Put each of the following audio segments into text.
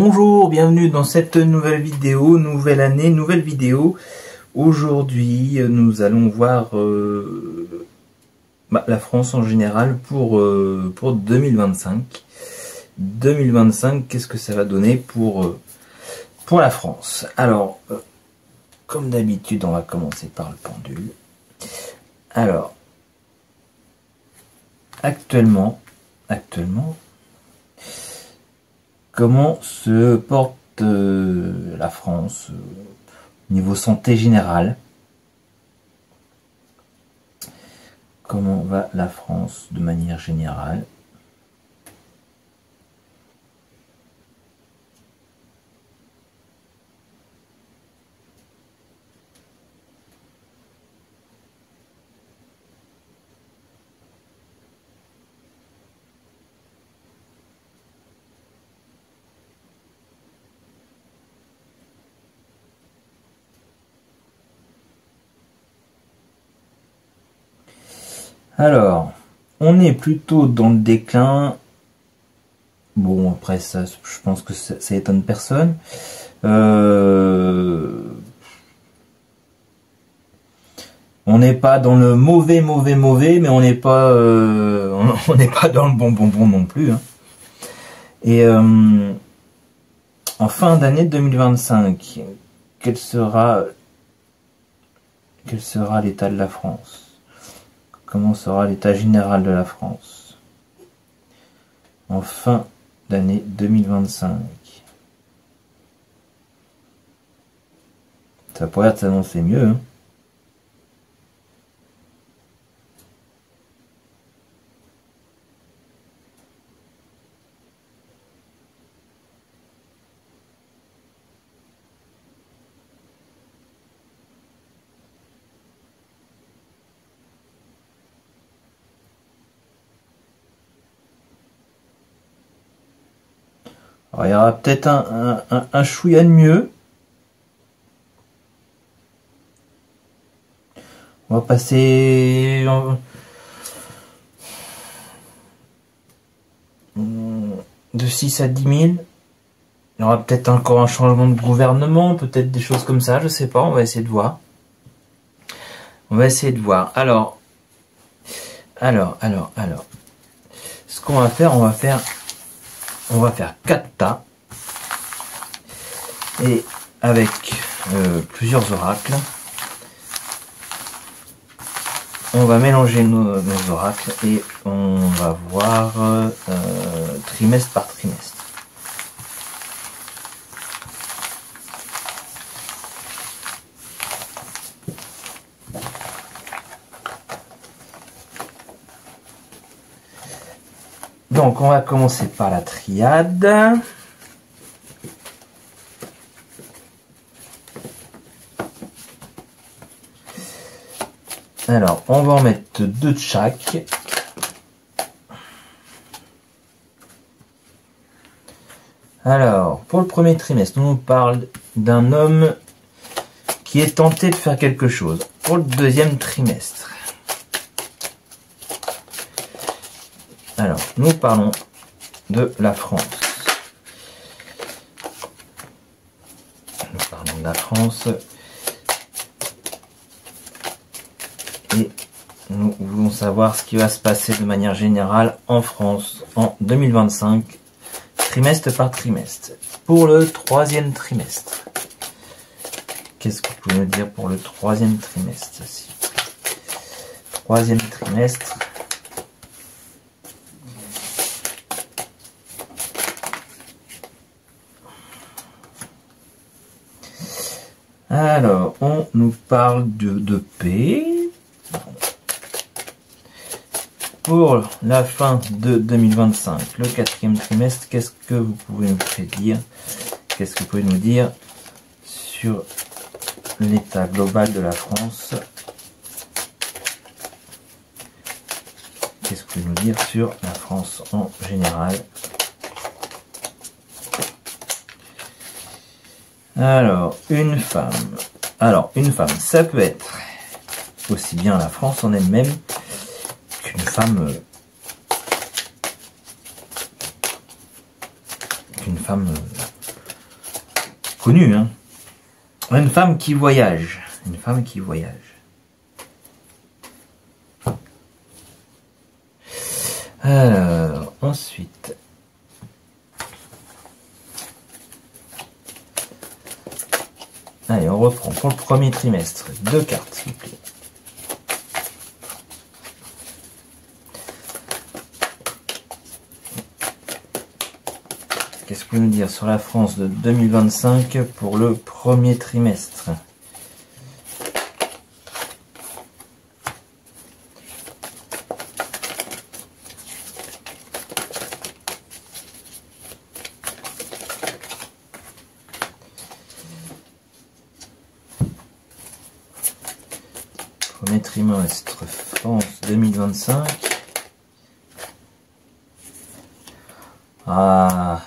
Bonjour, bienvenue dans cette nouvelle vidéo, nouvelle année, nouvelle vidéo. Aujourd'hui, nous allons voir la France en général pour 2025. 2025, qu'est-ce que ça va donner pour la France? Alors, comme d'habitude, on va commencer par le pendule. Alors, actuellement, comment se porte la France au niveau santé générale? Comment va la France de manière générale? Alors, on est plutôt dans le déclin. Bon, après ça, je pense que ça étonne personne. On n'est pas dans le mauvais, mais on n'est pas, on n'est pas dans le bon non plus. Hein. Et en fin d'année 2025, quel sera l'état de la France? Comment sera l'état général de la France en fin d'année 2025? Ça pourrait s'annoncer mieux. Hein. Alors, il y aura peut-être un chouïa de mieux. On va passer de 6 à 10 000. Il y aura peut-être encore un changement de gouvernement, peut-être des choses comme ça, je sais pas, on va essayer de voir. Alors. Ce qu'on va faire, on va faire 4 tas et avec plusieurs oracles. On va mélanger nos oracles et on va voir trimestre par trimestre. Donc on va commencer par la triade. Alors on va en mettre 2 de chaque. Alors pour le premier trimestre, on nous parle d'un homme qui est tenté de faire quelque chose. Pour le deuxième trimestre, alors, nous parlons de la France. Et nous voulons savoir ce qui va se passer de manière générale en France en 2025, trimestre par trimestre. Pour le troisième trimestre, qu'est-ce que vous pouvez me dire pour le troisième trimestre? Troisième trimestre. Alors, on nous parle de paix. Pour la fin de 2025, le quatrième trimestre, qu'est-ce que vous pouvez nous prédire? Qu'est-ce que vous pouvez nous dire sur l'état global de la France? Qu'est-ce que vous pouvez nous dire sur la France en général? Alors, une femme. Ça peut être aussi bien la France en elle-même qu'une femme connu, hein. Une femme qui voyage. Une femme qui voyage. Alors, ensuite. Allez, on reprend pour le premier trimestre. 2 cartes, s'il vous plaît. Qu'est-ce que vous nous dire sur la France de 2025 pour le premier trimestre? Premier trimestre France 2025. Ah,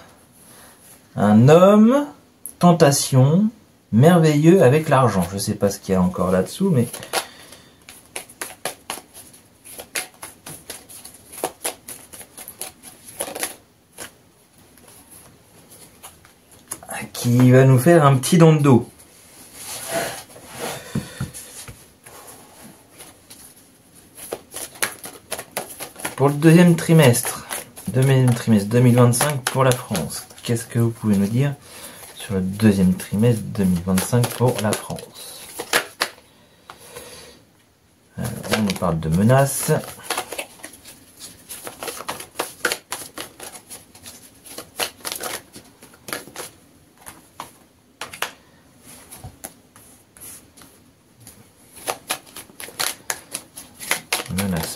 un homme, tentation, merveilleux avec l'argent. Je ne sais pas ce qu'il y a encore là-dessous, mais qui va nous faire un petit don de dos. Pour le deuxième trimestre 2025 pour la France. Qu'est-ce que vous pouvez nous dire sur le deuxième trimestre 2025 pour la France? Alors, on nous parle de menaces.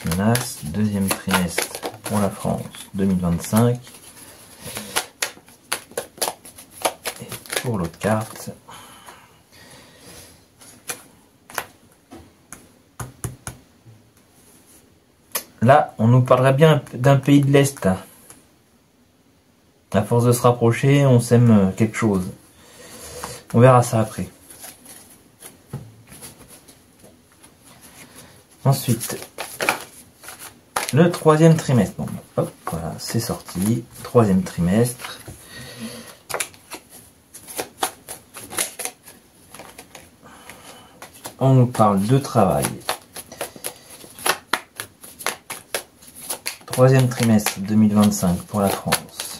Menaces, deuxième trimestre pour la France 2025. Et pour l'autre carte, là, on nous parlera bien d'un pays de l'Est. À force de se rapprocher, on sème quelque chose. On verra ça après. Ensuite, le troisième trimestre. Bon, hop, voilà, c'est sorti. Troisième trimestre. On nous parle de travail. Troisième trimestre 2025 pour la France.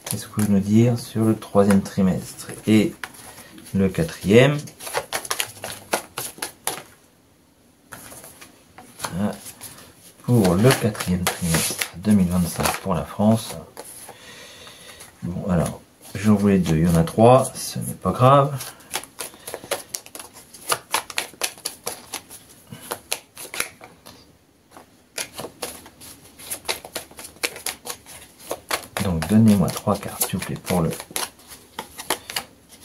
Qu'est-ce que vous pouvez nous dire sur le troisième trimestre et le quatrième? Pour le quatrième trimestre 2025 pour la France. Bon, alors, j'en voulais 2, il y en a 3, ce n'est pas grave. Donc, donnez-moi 3 cartes, s'il vous plaît, pour le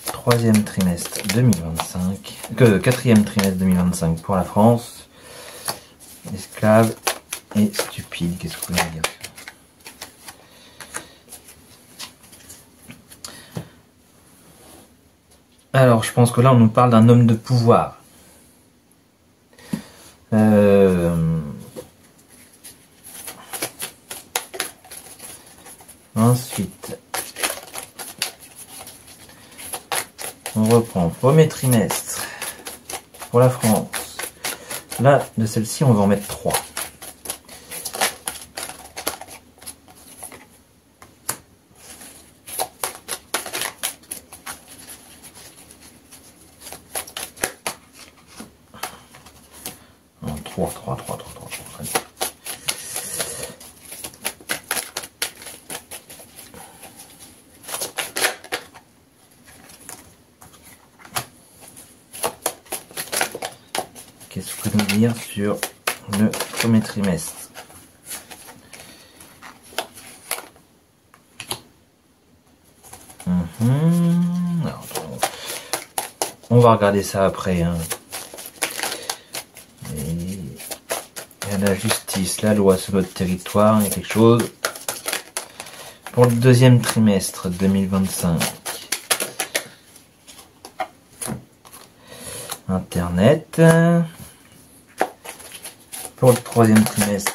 troisième trimestre 2025, quatrième trimestre 2025 pour la France. Esclave et stupide, qu'est-ce que vous voulez dire? Alors, je pense que là, on nous parle d'un homme de pouvoir. Ensuite, on reprend premier trimestre pour la France. Là, de celle-ci, on va en mettre 3. En 3. Qu'est-ce que vous pouvez nous dire sur le premier trimestre? Alors, on va regarder ça après. Hein. Il y a la justice, la loi sur notre territoire, il y a quelque chose. Pour le deuxième trimestre 2025. Internet. Pour le troisième trimestre.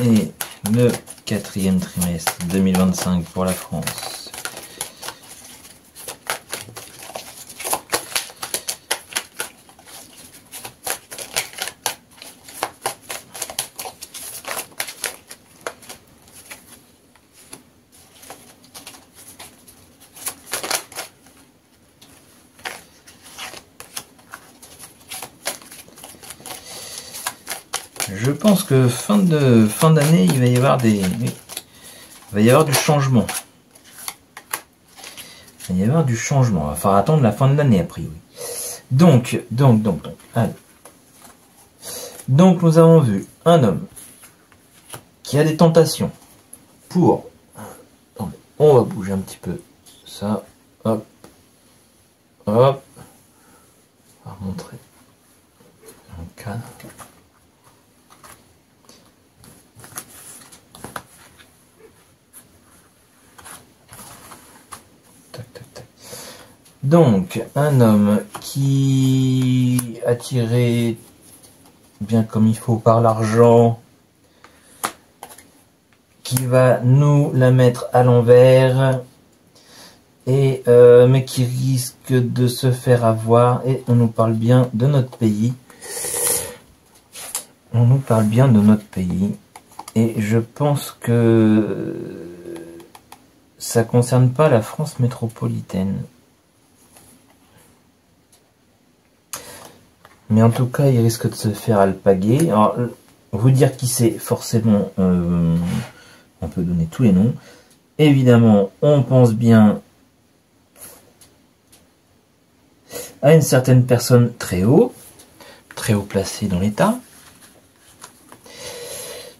et le quatrième trimestre 2025 pour la France. Je pense que fin d'année, il va y avoir il va y avoir du changement. Il va y avoir du changement. Il va falloir attendre la fin de l'année, a priori. Donc, allez. Donc, nous avons vu un homme qui a des tentations pour... On va bouger un petit peu ça. Hop. Hop. On va montrer un cadre. Donc, un homme qui attiré bien comme il faut par l'argent, qui va nous la mettre à l'envers, et mais qui risque de se faire avoir, et on nous parle bien de notre pays. On nous parle bien de notre pays, et je pense que ça concerne pas la France métropolitaine. Mais en tout cas, il risque de se faire alpaguer. Alors, vous dire qui c'est, forcément, on peut donner tous les noms. Évidemment, on pense bien à une certaine personne très haut placée dans l'État.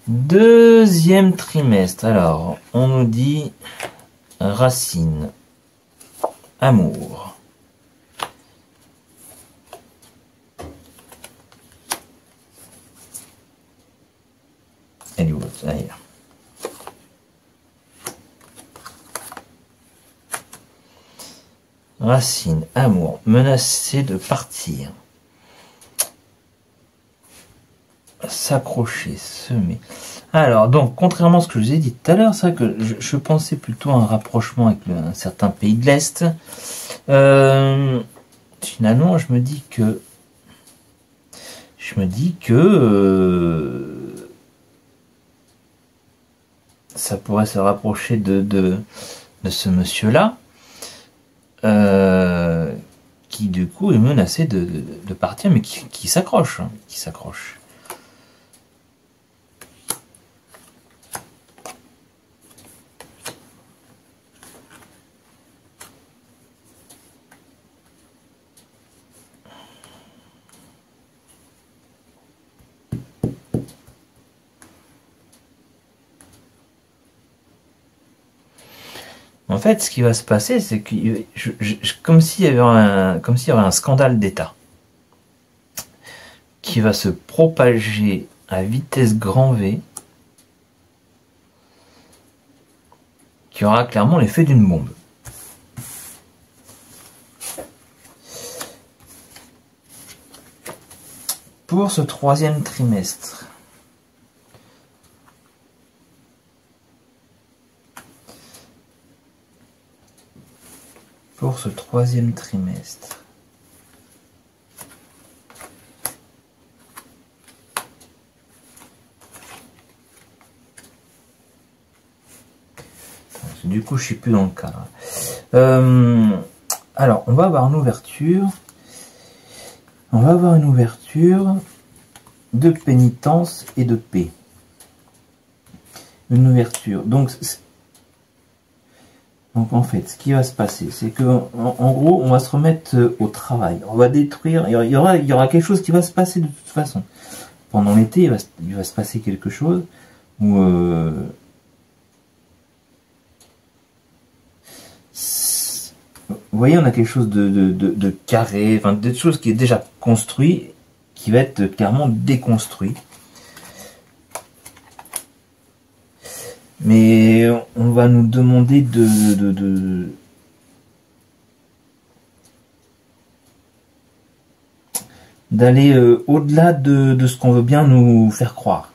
Deuxième trimestre, alors, on nous dit racine, amour. Elle est où l'autre? Ailleurs. Racine, amour, menacé de partir. S'accrocher, semer. Alors, donc, contrairement à ce que je vous ai dit tout à l'heure, c'est vrai que je pensais plutôt à un rapprochement avec un certain pays de l'Est. Finalement, je me dis que ça pourrait se rapprocher de ce monsieur-là, qui du coup est menacé de partir, mais qui s'accroche, hein, qui s'accroche. En fait, ce qui va se passer, c'est que comme s'il y avait un scandale d'État qui va se propager à vitesse grand V, qui aura clairement l'effet d'une bombe. Pour ce troisième trimestre, du coup, je suis plus dans le cadre. Alors, on va avoir une ouverture. On va avoir une ouverture de pénitence et de paix. Une ouverture. Donc en fait, ce qui va se passer, c'est que en gros, on va se remettre au travail. On va détruire. Il y aura quelque chose qui va se passer de toute façon. Pendant l'été, il va se passer quelque chose où vous voyez, on a quelque chose de carré, enfin des choses qui est déjà construit, qui va être clairement déconstruit. Mais on va nous demander d'aller au-delà de ce qu'on veut bien nous faire croire.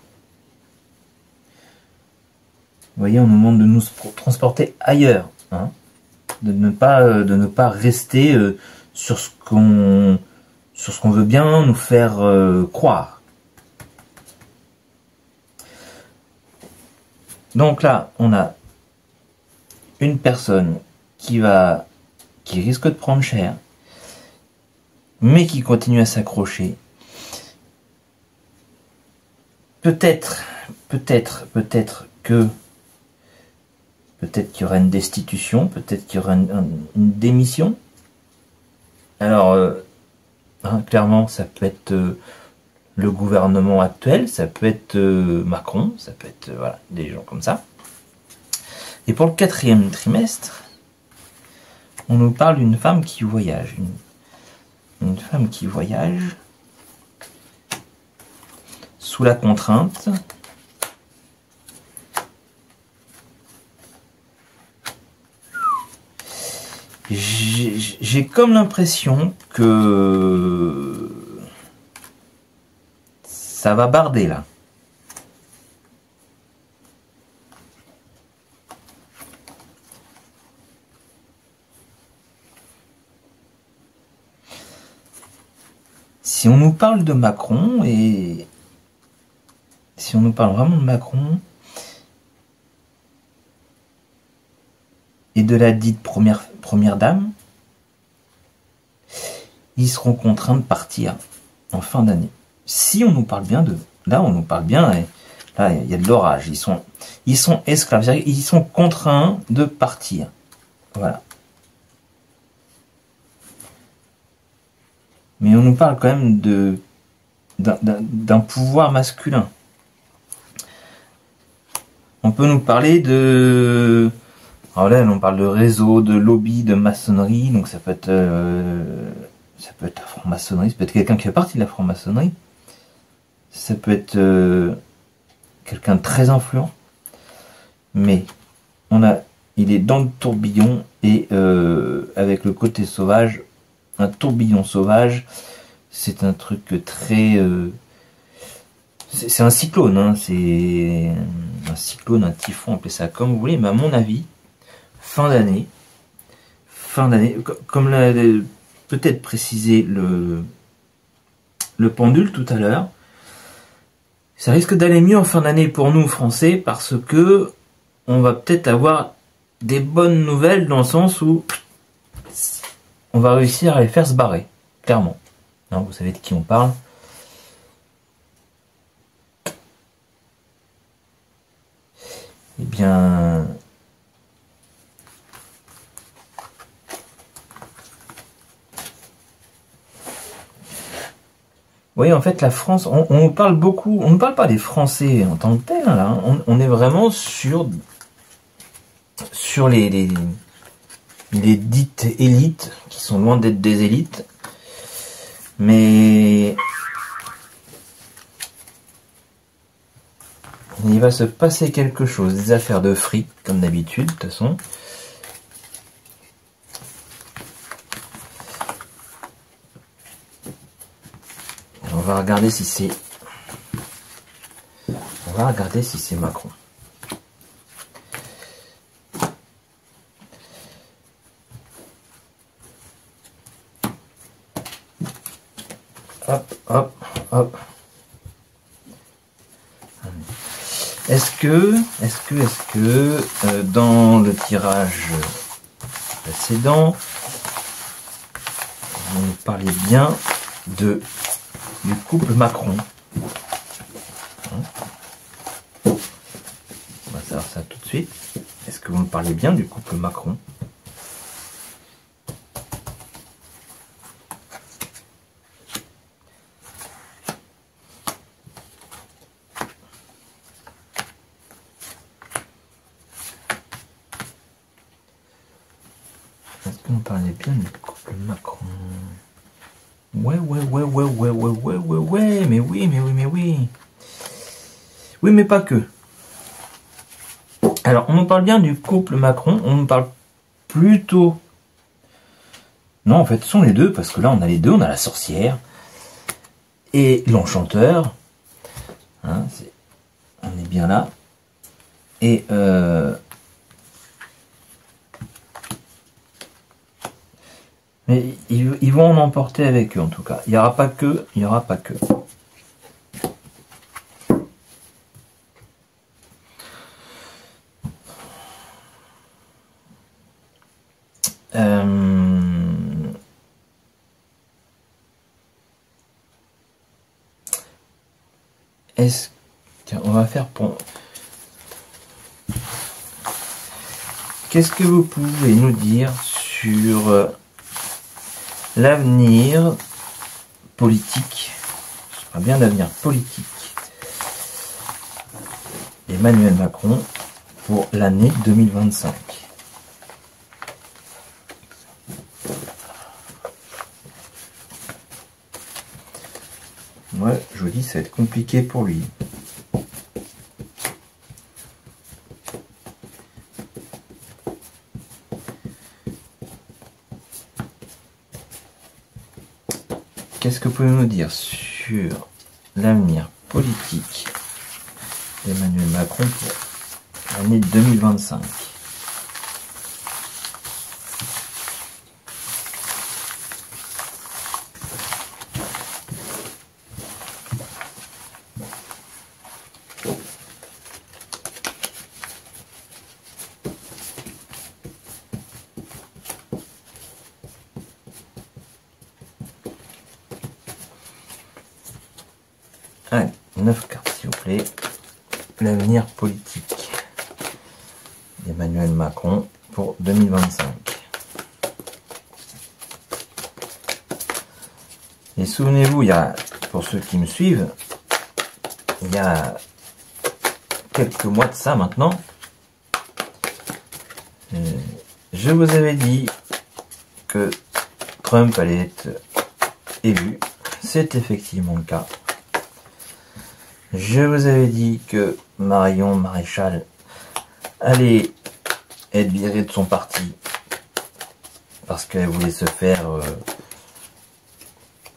Vous voyez, on nous demande de nous transporter ailleurs, hein, de ne pas rester sur ce qu'on veut bien nous faire croire. Donc là, on a une personne qui risque de prendre cher, mais qui continue à s'accrocher. Peut-être qu'il y aura une destitution, peut-être qu'il y aura une démission. Alors, clairement, ça peut être le gouvernement actuel, ça peut être Macron, ça peut être voilà, des gens comme ça. Et pour le 4e trimestre, on nous parle d'une femme qui voyage. Une femme qui voyage sous la contrainte. J'ai comme l'impression que ça va barder là. Si on nous parle de Macron et si on nous parle vraiment de Macron et de la dite première dame, ils seront contraints de partir en fin d'année. Si on nous parle bien de... Là, on nous parle bien, et là, il y a de l'orage. Ils sont esclaves, ils sont contraints de partir. Voilà. Mais on nous parle quand même d'un pouvoir masculin. On peut nous parler de... Alors là, on parle de réseau, de lobby, de maçonnerie, donc ça peut être la franc-maçonnerie, ça peut être quelqu'un qui fait partie de la franc-maçonnerie, ça peut être quelqu'un de très influent, mais il est dans le tourbillon et avec le côté sauvage, un tourbillon sauvage, c'est un truc très... c'est un cyclone, hein, c'est un cyclone, un typhon, appelez ça comme vous voulez, mais à mon avis, fin d'année, comme l'a peut-être précisé le pendule tout à l'heure, ça risque d'aller mieux en fin d'année pour nous Français parce que on va peut-être avoir des bonnes nouvelles dans le sens où on va réussir à les faire se barrer, clairement. Non, vous savez de qui on parle. Eh bien... Oui, en fait, la France, on parle beaucoup, on ne parle pas des Français en tant que tels, là, hein. On est vraiment sur les dites élites, qui sont loin d'être des élites, mais il va se passer quelque chose, des affaires de fric, comme d'habitude, de toute façon. On va regarder si c'est... Macron. Hop, hop, hop. Est-ce que dans le tirage précédent, vous nous parlez bien du couple Macron? On va savoir ça tout de suite. Est-ce que vous me parlez bien du couple Macron? Est-ce que vous me parlez bien du couple Macron? Ouais, mais oui. Oui, mais pas que. Alors, on nous parle bien du couple Macron, on nous parle plutôt... Non, en fait, ce sont les deux, parce que là, on a les deux, on a la sorcière et l'enchanteur. Hein, on est bien là. Et mais ils vont en emporter avec eux en tout cas. Il n'y aura pas que, il n'y aura pas que. Tiens, on va faire pour... Qu'est-ce que vous pouvez nous dire sur l'avenir politique, je parle bien d'avenir politique, Emmanuel Macron pour l'année 2025? Moi, je vous dis, ça va être compliqué pour lui. Qu'est-ce que vous pouvez nous dire sur l'avenir politique d'Emmanuel Macron pour l'année 2025? Allez, 9 cartes s'il vous plaît. L'avenir politique d'Emmanuel Macron pour 2025. Et souvenez-vous, il y a, pour ceux qui me suivent, il y a quelques mois de ça maintenant, je vous avais dit que Trump allait être élu. C'est effectivement le cas. Je vous avais dit que Marion Maréchal allait être virée de son parti parce qu'elle voulait se faire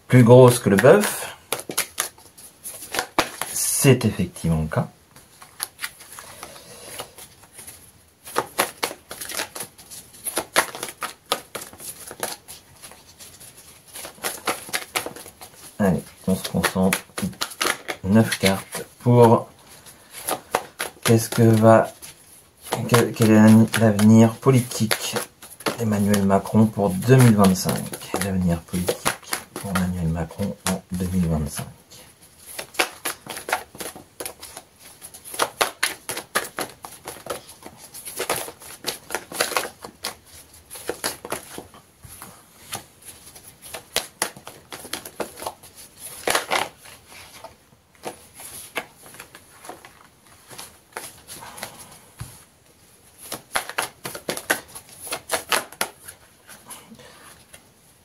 plus grosse que le bœuf. C'est effectivement le cas. Allez, on se concentre. 9 cartes pour quel est l'avenir politique d'Emmanuel Macron pour 2025. L'avenir politique pour Emmanuel Macron en 2025.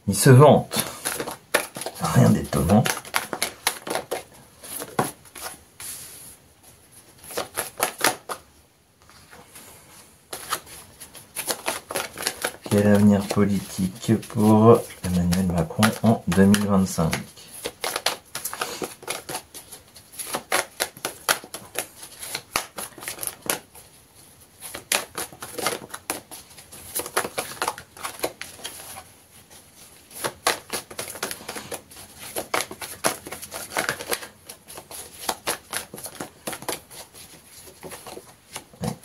Il se vante. Rien d'étonnant. Quel avenir politique pour Emmanuel Macron en 2025?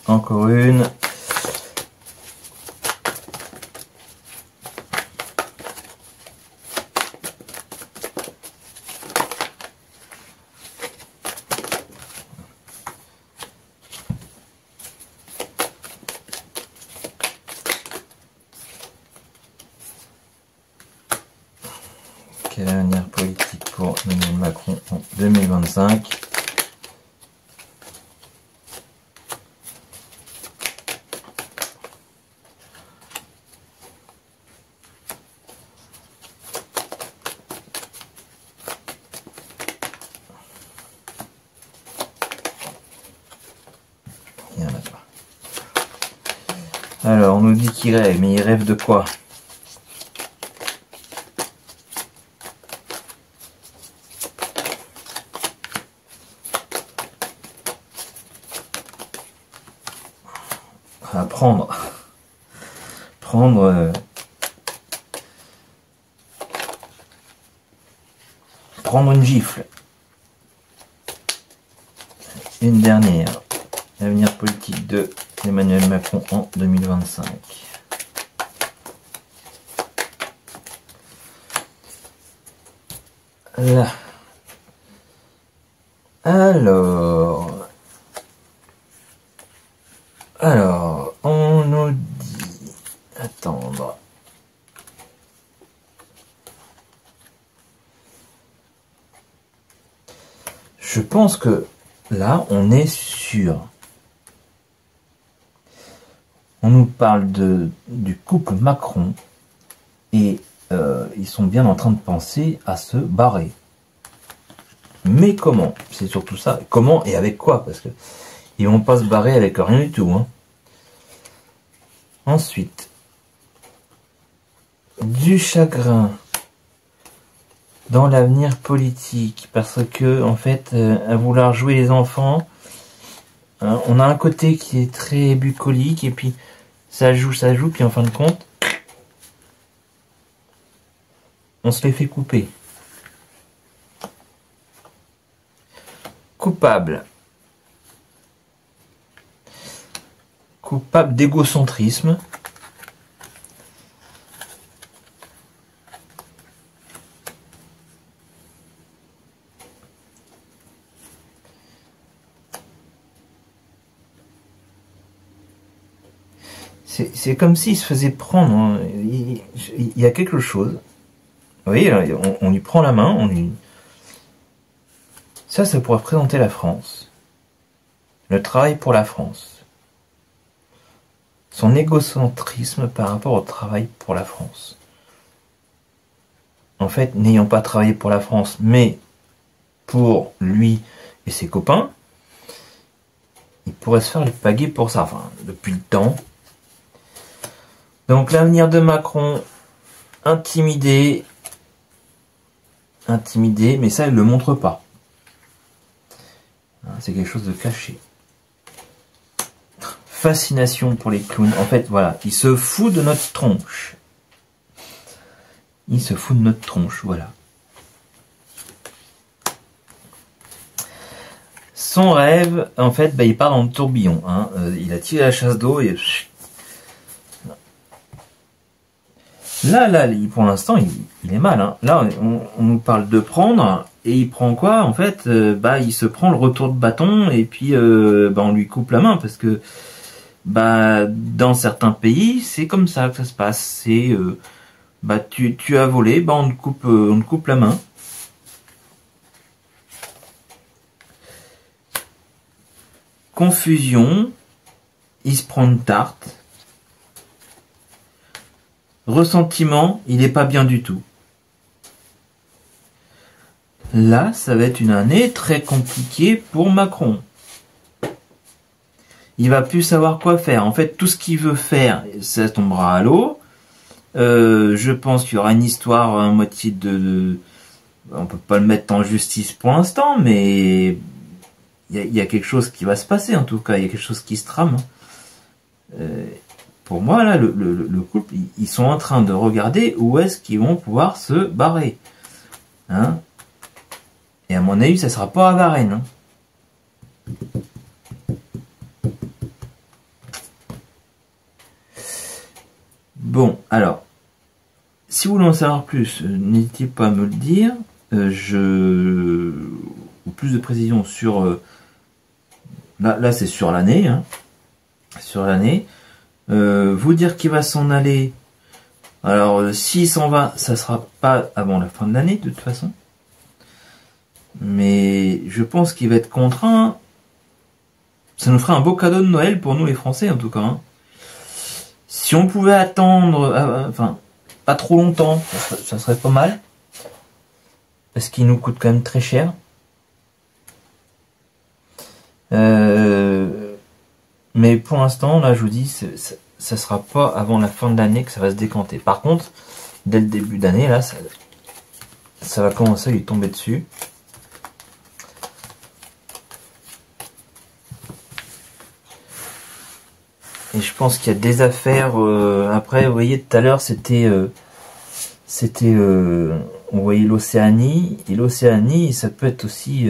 Encore une. Quel avenir politique pour Emmanuel Macron en 2025? Alors, on nous dit qu'il rêve, mais il rêve de quoi? à prendre. Prendre une gifle. Une dernière. L'avenir politique de Emmanuel Macron en 2025. Là. Alors, on nous dit attendre. Je pense que là, on est sûr. On nous parle du couple Macron et ils sont bien en train de penser à se barrer. Mais comment? C'est surtout ça. Comment et avec quoi? Parce que ils vont pas se barrer avec rien du tout. Hein. Ensuite, du chagrin dans l'avenir politique, parce que en fait, à vouloir jouer les enfants, hein, on a un côté qui est très bucolique et puis ça joue, puis en fin de compte, on se les fait couper. Coupable d'égocentrisme. C'est comme s'il se faisait prendre. Hein. Il y a quelque chose. Vous voyez, là, on lui prend la main, on lui... Ça pourrait représenter la France. Le travail pour la France. Son égocentrisme par rapport au travail pour la France. En fait, n'ayant pas travaillé pour la France, mais pour lui et ses copains, il pourrait se faire le paguer pour ça, enfin, depuis le temps. Donc l'avenir de Macron, intimidé, mais ça, il ne le montre pas. C'est quelque chose de caché. Fascination pour les clowns. En fait, voilà, il se fout de notre tronche. Il se fout de notre tronche, voilà. Son rêve, en fait, il part dans le tourbillon. Hein. Il a tiré la chasse d'eau et... Là, pour l'instant, il est mal. Hein. Là, on nous parle de prendre, et il prend quoi? En fait, il se prend le retour de bâton, et puis on lui coupe la main, parce que dans certains pays, c'est comme ça que ça se passe. C'est tu as volé, on te coupe la main. Confusion, il se prend une tarte. Ressentiment, il n'est pas bien du tout. Là, ça va être une année très compliquée pour Macron. Il va plus savoir quoi faire. En fait, tout ce qu'il veut faire, ça tombera à l'eau. Je pense qu'il y aura une histoire à moitié de... On peut pas le mettre en justice pour l'instant, mais il y a quelque chose qui va se passer en tout cas. Il y a quelque chose qui se trame. Pour moi, là, le couple, ils sont en train de regarder où est-ce qu'ils vont pouvoir se barrer. Hein? Et à mon avis, ça sera pas à Varennes. Hein? Bon, alors, si vous voulez en savoir plus, n'hésitez pas à me le dire. Ou plus de précision sur... là c'est sur l'année. Hein? Sur l'année. Vous dire qu'il va s'en aller. Alors, s'il s'en va, ça sera pas avant la fin de l'année, de toute façon. Mais je pense qu'il va être contraint. Ça nous ferait un beau cadeau de Noël pour nous les Français, en tout cas. Hein. Si on pouvait attendre, pas trop longtemps, ça serait pas mal. Parce qu'il nous coûte quand même très cher. Mais pour l'instant, là, je vous dis, ça sera pas avant la fin de l'année que ça va se décanter. Par contre, dès le début d'année, là, ça va commencer à lui tomber dessus. Et je pense qu'il y a des affaires. Après, vous voyez, tout à l'heure, on voyait l'Océanie. Et l'Océanie, ça peut être aussi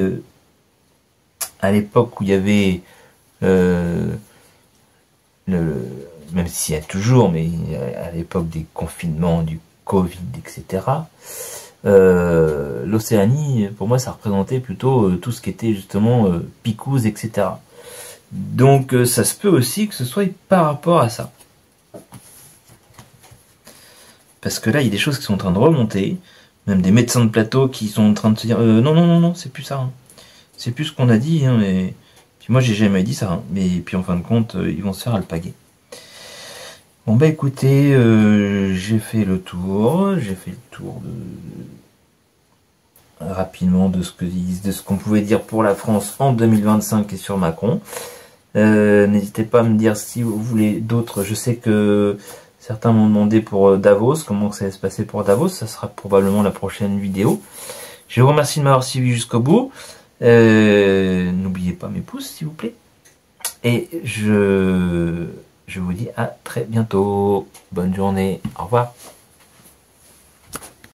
à l'époque où il y avait même s'il y a toujours, mais à l'époque des confinements, du Covid, etc. L'Océanie, pour moi, ça représentait plutôt tout ce qui était justement Picouze, etc. Donc ça se peut aussi que ce soit par rapport à ça. Parce que là, il y a des choses qui sont en train de remonter, même des médecins de plateau qui sont en train de se dire non, non, non, non, c'est plus ça. Hein. C'est plus ce qu'on a dit, hein, mais puis moi j'ai jamais dit ça. Hein. Mais puis en fin de compte, ils vont se faire alpaguer. Bon bah écoutez, j'ai fait le tour rapidement de ce qu'on pouvait dire pour la France en 2025 et sur Macron. N'hésitez pas à me dire si vous voulez d'autres. Je sais que certains m'ont demandé pour Davos, comment ça va se passer pour Davos. Ça sera probablement la prochaine vidéo. Je vous remercie de m'avoir suivi jusqu'au bout. N'oubliez pas mes pouces s'il vous plaît. Et je vous dis à très bientôt. Bonne journée. Au revoir.